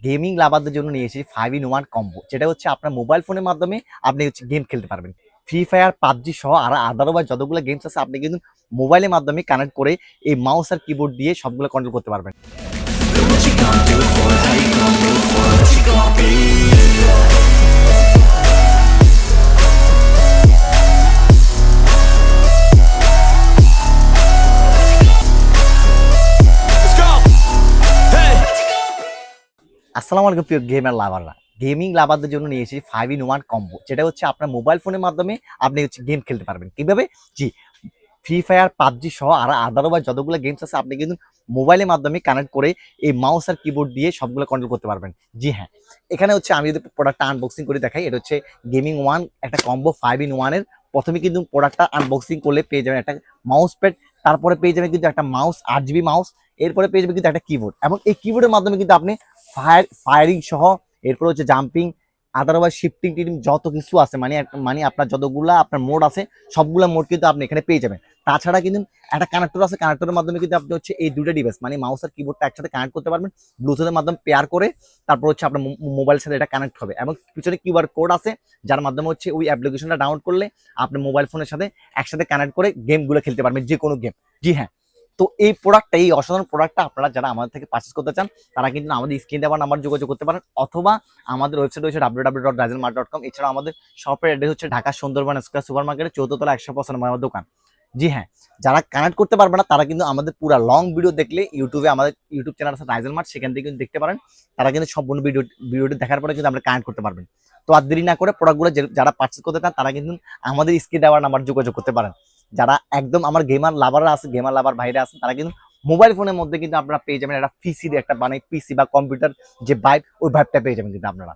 Gaming লাভারদের জন্য নিয়ে এসেছি 5 in 1 কম্বো, যেটা হচ্ছে আপনার মোবাইল ফোনের মাধ্যমে আপনি হচ্ছে গেম খেলতে পারবেন। ফ্রি ফায়ার, পাবজি সহ আর আদারওয়াইজ যতগুলো গেমস আছে আপনি কিন্তু মোবাইলের মাধ্যমে কানেক্ট করে এই মাউস আর কিবোর্ড দিয়ে সবগুলো কন্ট্রোল করতে পারবেন। আসসালামু আলাইকুম প্রিয় গেমার লাভাররা। গেমিং লাভারদের জন্য নিয়ে এসেছি 5 in 1 কম্বো, যেটা হচ্ছে আপনার মোবাইল ফোনের মাধ্যমে আপনি হচ্ছে গেম খেলতে পারবেন। কিভাবে? জি, ফ্রি ফায়ার, পাবজি সহ আর আদারওয়াইজ যতগুলো গেমস আছে আপনি কিন্তু মোবাইলের মাধ্যমে কানেক্ট করে এই মাউস আর কিবোর্ড দিয়ে সবগুলো কন্ট্রোল করতে পারবেন। জি হ্যাঁ, এখানে হচ্ছে আমি যদি প্রোডাক্টটা আনবক্সিং করে দেখাই, এটা হচ্ছে গেমিং ওয়ান একটা কম্বো 5 in 1 এর। প্রথমে কিন্তু প্রোডাক্টটা আনবক্সিং করলে পেয়ে যাবেন একটা মাউস প্যাড, তারপরে পেয়ে যাবেন কিন্তু একটা মাউস 8 GB মাউস, এরপরে পেয়ে যাবেন কিন্তু একটা কিবোর্ড, এবং এই কিবোর্ডের মাধ্যমে কিন্তু আপনি ফায়ারিং সহ, এরপর হচ্ছে জাম্পিং, আদারওয়াইজ শিফটিং টিটিং যত কিছু আছে, মানে আপনার যতগুলা আপনার মোড আছে সবগুলা মোড কিন্তু আপনি এখানে পেয়ে যাবেন। তাছাড়া কিন্তু একটা কানেক্টর আছে, কানেক্টরের মাধ্যমে কিন্তু আপনি হচ্ছে এই দুটো ডিভাইস মানে মাউস আর কিবোর্ডটা একসাথে কানেক্ট করতে পারবেন ব্লুটুথের মাধ্যমে পেয়ার করে। তারপর হচ্ছে আপনার মোবাইলের সাথে এটা কানেক্ট হবে, এবং পিছনে কিউআর কোড আছে যার মাধ্যমে হচ্ছে ওই অ্যাপ্লিকেশনটা ডাউনলোড করলে আপনি মোবাইল ফোনের সাথে একসাথে কানেক্ট করে গেমগুলো খেলতে পারবেন, যে কোনো গেম। জি হ্যাঁ, তো এই প্রোডাক্টটা, এই অসাধারণ প্রোডাক্টটা আপনারা যারা আমাদের থেকে পারচেজ করতে চান তারা কিন্তু আমাদের স্ক্রিনে দেওয়া নাম্বার যোগাযোগ করতে পারেন, অথবা আমাদের ওয়েবসাইট হচ্ছে www.razelmart.com। এছাড়াও আমাদের শপের অ্যাড্রেস হচ্ছে ঢাকা সুন্দরবন স্কয়ার সুপার মার্কেটের 4th তলা 195 আমার দোকান। জি হ্যাঁ, যারা কানেক্ট করতে পারবে না তারা কিন্তু আমাদের পুরো লং ভিডিও দেখলে ইউটিউবে আমাদের ইউটিউব চ্যানেল আছে রাইজেল মার্ট, সেখান থেকে কিন্তু দেখতে পারেন। তারা কিন্তু সম্পূর্ণ ভিডিওটি দেখার পরে কিন্তু আমরা কানেক্ট করতে পারবেন। তো আর দেরি না করে প্রোডাক্টগুলো যারা পারচেজ করতে চান তারা কিন্তু আমাদের স্ক্রিনে দেওয়ার নাম্বার যোগাযোগ করতে পারেন। যারা একদম আমার গেমার লাভাররা আছে, গেমার লাভার ভাইরা আছেন, তারা কিন্তু মোবাইল ফোনের মধ্যে কিন্তু আপনারা পেয়ে যাবেন একটা পিসি, একটা মানে পিসি বা কম্পিউটার যে ভাইব, ওই ভাইবটা পেয়ে যাবেন কিন্তু আপনারা।